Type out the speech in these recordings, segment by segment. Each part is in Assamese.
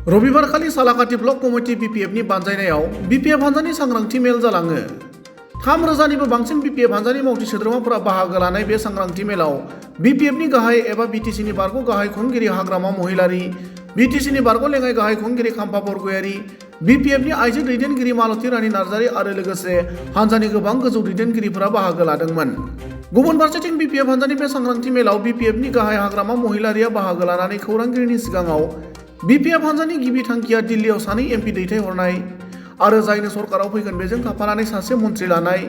रबिबारखालि सालाकाटि ब्लक कमिटि बिपिएफनि बानजायनायाव बिपिएफ हान्जानि सांग्रांथि मेल जालाङो। 3,000निबो बांसिन बिपिएफ हान्जानि मावथि सोद्रोमाफोरा बाहागो लानाय बे सांग्रांथि मेलाव बिपिएफनि गाहाय एबा बिटिसिनि बारग' गाहाय खुंगिरि हाग्रामा महिलारि, बिटिसिनि बारग' लेङाइ गाहाय खुंगिरि खाम्फा बरगयारि, बिपिएफनि आइजो दैदेनगिरि मालती रानी नार्जारी आरो लोगोसे हान्जानि गोबां गोजौ दैदेनगिरिफोरा बाहागो लादोंमोन। गुबुन फारसेथिं बिपिएफ हान्जानि बे सांग्रांथि मेलाव बिपिएफनि गाहाय हाग्रामा महिलारिया बाहागो लानानै खौरांगिरिनि सिगाङाव बिपिएफ हान्जानि गिबि थांखिया दिल्लीयाव सानै एमपि दैथायहरनाय आरो जायनो सरकाराव फैगोन बेजों थाफानानै सासे मन्थ्रि लानाय,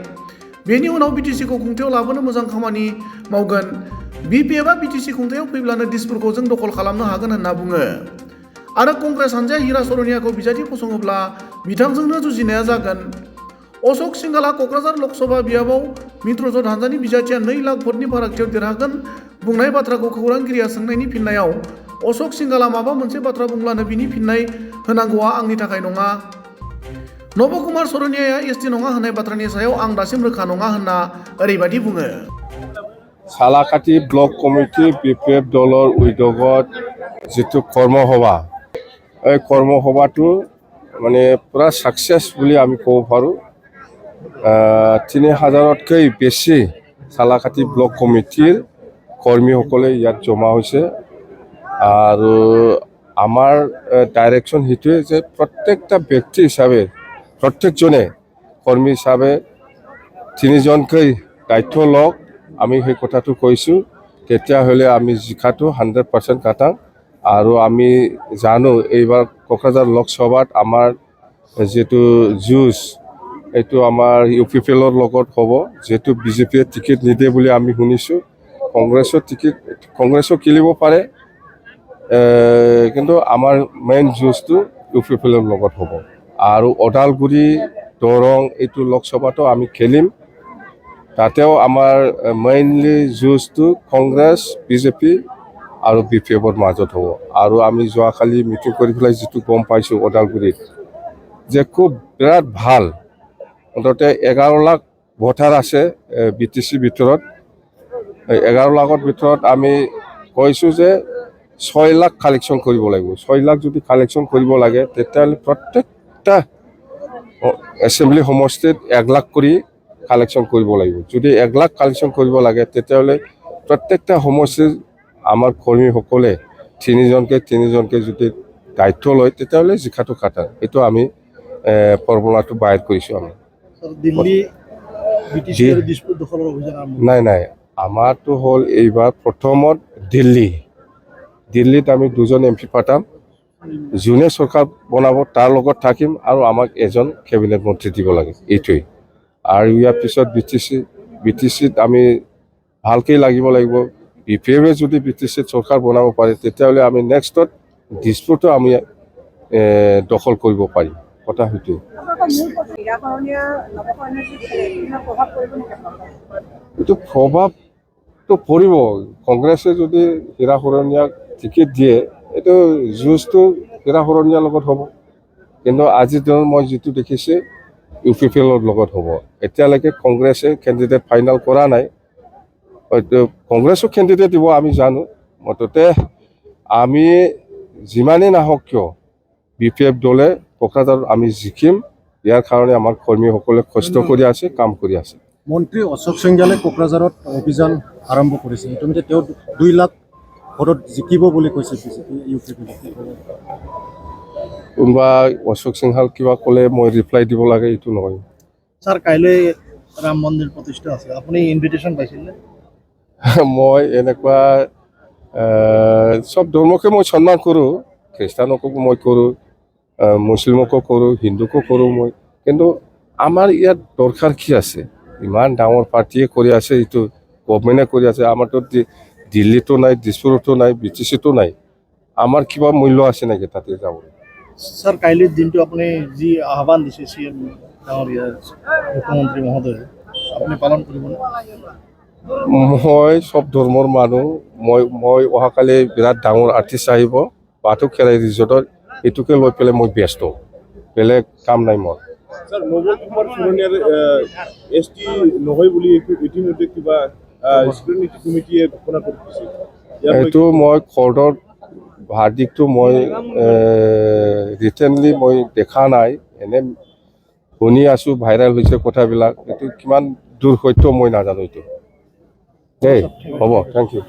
बेनि उनाव बिटिसिखौ खुंथायाव लाबोनो मोजां खामानि मावगोन, बिपिएफआ बिटिसि खुंथायाव फैब्लानो दिसपुरखौ जों दखल खालामनो हागोन होनना बुङो आरो कंग्रेस हान्जाया हिरा सरनियाखौ बिजाथि फसङोब्ला बिथांजोंनो जुजिनाया जागोन। अशोक सिंघालआ क'क्राझार लकसभा बियाबाव मित्रजोट हान्जानि बिजाथिया 2 लाख भटनि फारागथियाव देरहागोन बुंनाय बाथ्राखौ खौरांगिरिया सोंनायनि फिननायाव अशोक सिंघालआ माबा मोनसे बाथ्रा बुंब्लानो बिनि फिननाय होनांगौआ आंनि थाखाय नङा। नब कुमार सरनियाया एसटि नङा होननाय बाथ्रानि सायाव आं दासिम रोखा नङा होनना ओरैबायदि बुङो। सालाकाटि ब्लक कमिटि बिपिएफ दলৰ उद्योगত जितु কৰ্মসভা এই কৰ্মসভাটো মানে পুৰা সাকসেস বুলি আমি ক'ব পাৰোঁ। 3,000তকৈ বেছি সালাকাটি ব্লক কমিটিৰ কৰ্মীসকলে ইয়াত জমা হৈছে আৰু আমাৰ ডাইৰেকশ্যন সেইটোৱে যে প্ৰত্যেকটা ব্যক্তি হিচাপে প্ৰত্যেকজনে কৰ্মী হিচাপে 3জনকৈ দায়িত্ব লওক। আমি সেই কথাটো কৈছোঁ, তেতিয়াহ'লে আমি জিকাটো 100% কাটাম। আৰু আমি জানো এইবাৰ কোকৰাঝাৰ লোকসভাত আমাৰ যেটো যুঁজ এইটো আমাৰ ইউপিপিএলৰ লগত হ'ব, যেটো বিজেপিয়ে টিকেট নিদিয়ে বুলি আমি শুনিছোঁ। কংগ্ৰেছও খেলিব পাৰে, কিন্তু আমাৰ মেইন যুঁজটো ইউপিপিএলৰ লগত হ'ব। আৰু ওদালগুৰি দৰং এইটো লোকসভাটো আমি খেলিম, তাতেও আমাৰ মেইনলি যুঁজটো কংগ্ৰেছ বিজেপি আৰু বিপিএফৰ মাজত হ'ব। আৰু আমি যোৱাকালি মিটিং কৰি পেলাই যিটো গম পাইছোঁ ওদালগুৰিত যে খুব বিৰাট ভাল, মুঠতে 11 লাখ ভোটাৰ আছে বিটিচিৰ ভিতৰত। 11 লাখৰ ভিতৰত আমি কৈছোঁ যে 6 লাখ কালেকশ্যন কৰিব লাগিব। 6 লাখ যদি কালেকশ্যন কৰিব লাগে তেতিয়াহ'লে প্ৰত্যেকটা এছেম্বলি সমষ্টিত 1 লাখ কৰি কালেকশ্যন কৰিব লাগিব। যদি 1 লাখ কালেকশ্যন কৰিব লাগে তেতিয়াহ'লে প্ৰত্যেকটা সমষ্টিৰ আমাৰ কৰ্মীসকলে 3জনকৈ যদি দায়িত্ব লয় তেতিয়াহ'লে জিকাটো কাটা। এইটো আমি ফৰ্মুলাটো বাহিৰ কৰিছোঁ। আমি নাই আমাৰতো হ'ল এইবাৰ প্ৰথমত দিল্লীত আমি 2জন এমপি পাতাম, যোনে চৰকাৰ বনাব তাৰ লগত থাকিম আৰু আমাক এজন কেবিনেট মন্ত্ৰী দিব লাগে, এইটোৱেই। আৰু ইয়াৰ পিছত বিটিচিত আমি ভালকৈ লাগিব। বিপিএফে যদি বিটিচিত চৰকাৰ বনাব পাৰে তেতিয়াহ'লে আমি নেক্সটত দিছপুৰটো আমি দখল কৰিব পাৰিম। কথা সেইটোৱে। এইটো প্ৰভাৱটো পৰিব। কংগ্ৰেছে যদি হীৰা শৰণীয়াক টিকেট দিয়ে এইটো যুঁজটো হীৰা শৰণীয়াৰ লগত হ'ব, কিন্তু আজিৰ দিনত মই যিটো দেখিছোঁ ইউপিপিএলৰ লগত হ'ব। এতিয়ালৈকে কংগ্ৰেছে কেণ্ডিডেট ফাইনেল কৰা নাই, হয়তো কংগ্ৰেছো কেণ্ডিডেট দিব আমি জানো। মুঠতে আমি যিমানেই নাহক কিয় বিপিএফ দলে কোকৰাঝাৰত আমি জিকিম। ইয়াৰ কাৰণে আমাৰ কৰ্মীসকলে কষ্ট কৰি আছে, কাম কৰি আছে। মন্ত্ৰী অশোক সিংঘালে কোকৰাঝাৰত অভিযান আৰম্ভ কৰিছে, ইতিমধ্যে তেওঁ 2 লাখ ভোটত জিকিব বুলি কৈছে বিজেপি। কোনোবা অশোক সিংঘাল কিবা ক'লে মই ৰিপ্লাই দিব লাগে এইটো নহয়। ছাৰ, কাইলৈ ৰাম মন্দিৰ প্ৰতিষ্ঠা আছে, আপুনি ইনভিটেশ্যন পাইছিলে? মই এনেকুৱা চব ধৰ্মকে মই সন্মান কৰোঁ, খ্ৰীষ্টানকো মই কৰোঁ, মুছলিমকো কৰোঁ, হিন্দুকো কৰোঁ মই। কিন্তু আমাৰ ইয়াত দৰকাৰ কি আছে? ইমান ডাঙৰ পাৰ্টিয়ে কৰি আছে, এইটো গভমেণ্টে কৰি আছে। আমাৰতো দিল্লীতো নাই, দিছপুৰতো নাই, বিটিচিতো নাই। আমাৰ কিবা মূল্য আছে নেকি তাতে যাবলৈ? ছাৰ, কাইলৈৰ দিনটো আপুনি যি আহ্বান দিছে CM ডাঙৰীয়া মুখ্যমন্ত্ৰী মহোদয়ে, আপুনি পালন কৰিবনে? মই চব ধৰ্মৰ মানুহ। মই অহাকালি বিৰাট ডাঙৰ আৰ্টিষ্ট আহিব বাথৌ খেৰাই ৰিজৰ্টত, এইটোকে লৈ পেলাই মই ব্যস্ত, বেলেগ কাম নাই মোৰ। স্যাৰ, নব কুমাৰ সুৰনিয়াৰ এসটি নহয় বুলি ইতিমধ্যে কিবা স্ক্ৰিনিং কমিটিয়ে ঘোষণা কৰিছে। এইটো মই কোৰ্টৰ ভাৰ্ডিকটো মই ৰিটেনলি মই দেখা নাই, এনে শুনি আছোঁ ভাইৰেল হৈছে কথাবিলাক, এইটো কিমান দূৰ সত্য মই নাজানো এইটো দেই। হ'ব, থেংক ইউ।